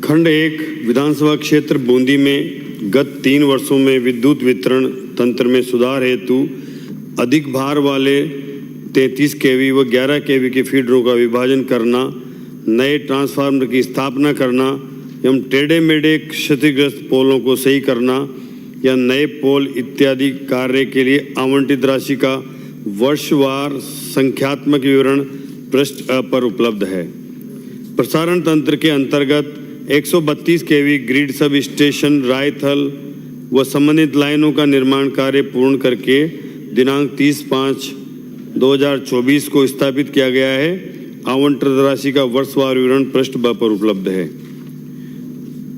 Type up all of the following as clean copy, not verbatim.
खंड 1 विधानसभा क्षेत्र बूंदी में गत 3 वर्षों में विद्युत वितरण तंत्र में सुधार हेतु अधिक भार वाले 33 केवी व 11 केवी के फीडरों का विभाजन करना, नए ट्रांसफार्मर की स्थापना करना एवं टेढ़े मेढ़े क्षतिग्रस्त पोलों को सही करना या नए पोल इत्यादि कार्य के लिए आवंटित राशि का वर्षवार संख्यात्मक विवरण पृष्ठ पर उपलब्ध है। प्रसारण तंत्र के अंतर्गत 132 केवी ग्रिड सब स्टेशन रायथल व संबंधित लाइनों का निर्माण कार्य पूर्ण करके दिनांक 30/5/2024 को स्थापित किया गया है। आवंटित राशि का वर्षवार विवरण पृष्ठ ब पर उपलब्ध है।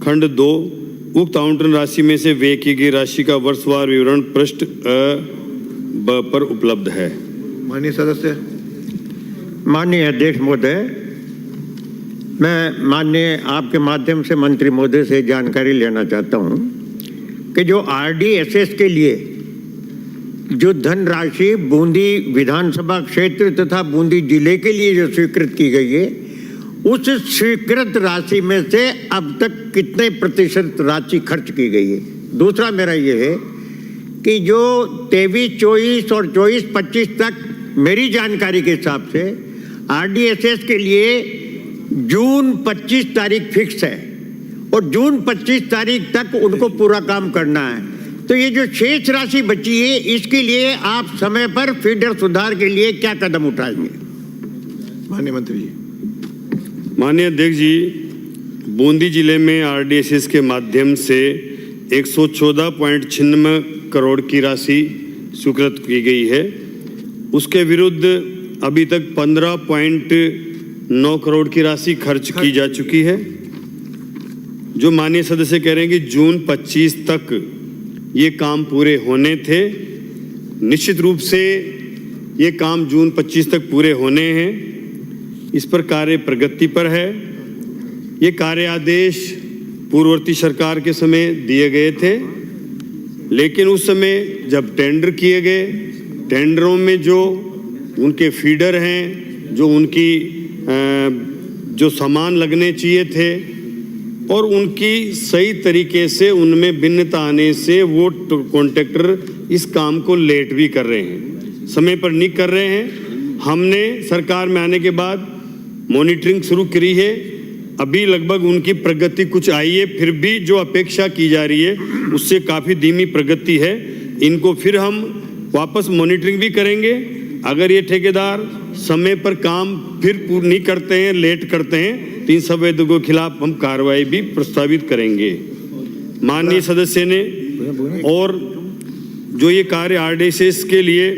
खंड 2 उक्त आवंटन राशि में से व्यय की गई राशि का वर्षवार विवरण पृष्ठ ब पर उपलब्ध है। माननीय सदस्य। माननीय अध्यक्ष महोदय, मैं माननीय आपके माध्यम से मंत्री महोदय से जानकारी लेना चाहता हूं कि जो RDSS के लिए जो धनराशि बूंदी विधानसभा क्षेत्र तथा बूंदी जिले के लिए जो स्वीकृत की गई है, उस स्वीकृत राशि में से अब तक कितने प्रतिशत राशि खर्च की गई है। दूसरा मेरा ये है कि जो 23-24 और 24-25 तक मेरी जानकारी के हिसाब से RDSS के लिए जून 25 तारीख फिक्स है और जून 25 तारीख तक उनको पूरा काम करना है। तो ये जो शेष राशि बची है, इसके लिए आप समय पर फीडर सुधार के लिए क्या कदम उठाएंगे? माननीय मंत्री जी। माननीय अध्यक्ष जी, बूंदी जिले में RDSS के माध्यम से 114.96 करोड़ की राशि स्वीकृत की गई है। उसके विरुद्ध अभी तक 15.9 करोड़ की राशि खर्च की जा चुकी है। जो माननीय सदस्य कह रहे हैं कि जून 25 तक ये काम पूरे होने थे, निश्चित रूप से ये काम जून 25 तक पूरे होने हैं। इस पर कार्य प्रगति पर है। ये कार्य आदेश पूर्ववर्ती सरकार के समय दिए गए थे, लेकिन उस समय जब टेंडर किए गए, टेंडरों में जो उनके फीडर हैं, जो उनकी जो सामान लगने चाहिए थे और उनकी सही तरीके से उनमें भिन्नता आने से वो कॉन्ट्रैक्टर इस काम को लेट भी कर रहे हैं, समय पर नहीं कर रहे हैं। हमने सरकार में आने के बाद मॉनिटरिंग शुरू करी है। अभी लगभग उनकी प्रगति कुछ आई है, फिर भी जो अपेक्षा की जा रही है उससे काफ़ी धीमी प्रगति है। इनको फिर हम वापस मॉनिटरिंग भी करेंगे। अगर ये ठेकेदार समय पर काम फिर पूर्ण नहीं करते हैं, लेट करते हैं, तो इन संवेदकों के खिलाफ हम कार्रवाई भी प्रस्तावित करेंगे। माननीय सदस्य ने और जो ये कार्य RDSS के लिए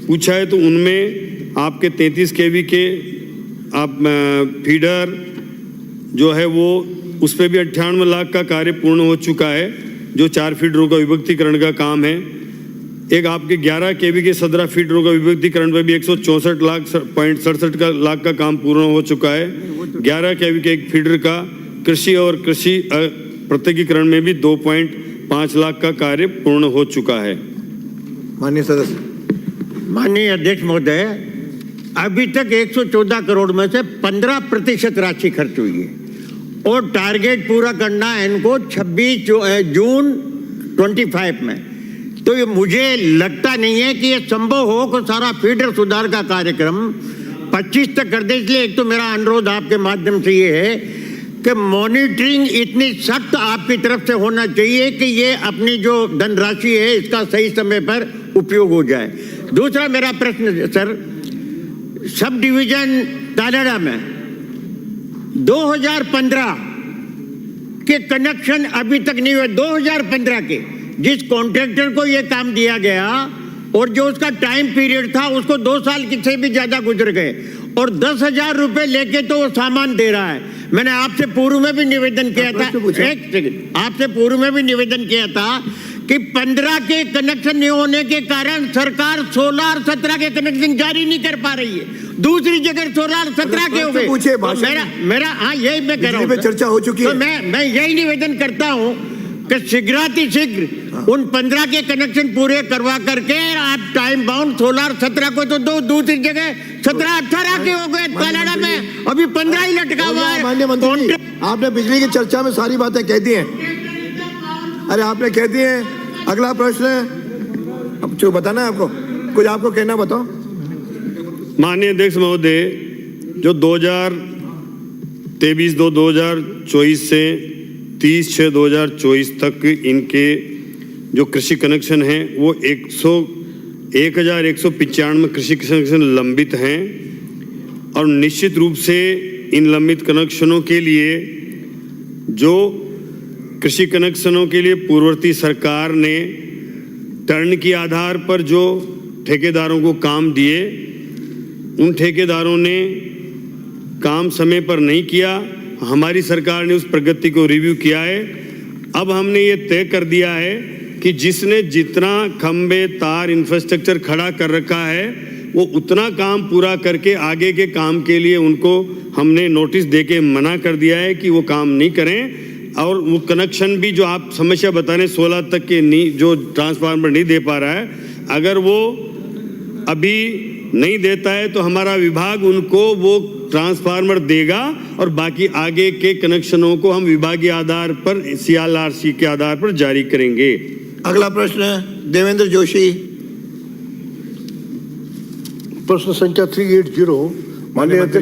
पूछा है, तो उनमें आपके 33 केवी के आप फीडर जो है वो उस पर भी 98 लाख का कार्य पूर्ण हो चुका है। जो 4 फीडरों का विभक्तिकरण का काम है। एक आपके 11 केवी के 17 फीडरों का विभक्तिकरण पर भी 164.67 लाख का काम पूर्ण हो चुका है। 11 केवी के एक फीडर का कृषि और कृषि प्रत्यकीकरण में भी 2.5 लाख का कार्य पूर्ण हो चुका है। माननीय सदस्य। माननीय अध्यक्ष महोदय, अभी तक 114 करोड़ में से 15% राशि खर्च हुई है और टारगेट पूरा करना है इनको 26 जून 25 में। तो ये मुझे लगता नहीं है कि ये संभव हो कि सारा फीडर सुधार का कार्यक्रम 25 तक कर दे। इसलिए एक तो मेरा अनुरोध आपके माध्यम से ये है कि मॉनिटरिंग इतनी सख्त आपकी तरफ से होना चाहिए कि ये अपनी जो धनराशि है इसका सही समय पर उपयोग हो जाए। दूसरा मेरा प्रश्न सर, सब डिवीजन तालाड़ा में 2015 के कनेक्शन अभी तक नहीं हुए। 2015 के जिस कॉन्ट्रैक्टर को ये काम दिया गया और जो उसका टाइम पीरियड था उसको 2 साल से भी ज्यादा गुजर गए और 10,000 रुपए लेके तो वो सामान दे रहा है। मैंने आपसे पूर्व में भी निवेदन किया था, एक सेकंड, आपसे पूर्व में भी निवेदन किया था कि 15 के कनेक्शन नहीं होने के कारण सरकार 16 और 17 के कनेक्शन जारी नहीं कर पा रही है। दूसरी जगह 16 और 17 के हो गए। मेरा हाँ यही मैं कह रहा हूँ, चर्चा हो चुकी है। तो मैं यही निवेदन करता हूँ कि शीघ्र उन 15 के कनेक्शन पूरे करवा करके आप टाइम बाउंड 16 और 17 को तो दो, दूसरी जगह 17-18 के हो गए तालाड़ा में और अभी 15 ही लटका हुआ है। माननीय मंत्री जी, कॉन्ट्रैक्ट आपने बिजली की चर्चा में सारी बातें कह दी हैं। अरे आपने कह दी हैं। अगला प्रश्न है, अब जो बताना है आपको, कुछ आपको कहना बताओ। माननीय अध्यक्ष महोदय, जो 2023-2024 से 30/6/2024 तक इनके जो कृषि कनेक्शन हैं वो 1195 कृषि कनेक्शन लंबित हैं और निश्चित रूप से इन लंबित कनेक्शनों के लिए जो कृषि कनेक्शनों के लिए पूर्ववर्ती सरकार ने टर्न के आधार पर जो ठेकेदारों को काम दिए, उन ठेकेदारों ने काम समय पर नहीं किया। हमारी सरकार ने उस प्रगति को रिव्यू किया है। अब हमने ये तय कर दिया है कि जिसने जितना खंबे तार इंफ्रास्ट्रक्चर खड़ा कर रखा है वो उतना काम पूरा करके आगे के काम के लिए उनको हमने नोटिस देके मना कर दिया है कि वो काम नहीं करें। और वो कनेक्शन भी जो आप समस्या बता रहे 16 तक के नहीं, जो ट्रांसफार्मर नहीं दे पा रहा है, अगर वो अभी नहीं देता है तो हमारा विभाग उनको वो ट्रांसफार्मर देगा और बाकी आगे के कनेक्शनों को हम विभागीय आधार पर CLRC के आधार पर जारी करेंगे। अगला प्रश्न है देवेंद्र जोशी। प्रश्न संख्या 380 माननीय अध्यक्ष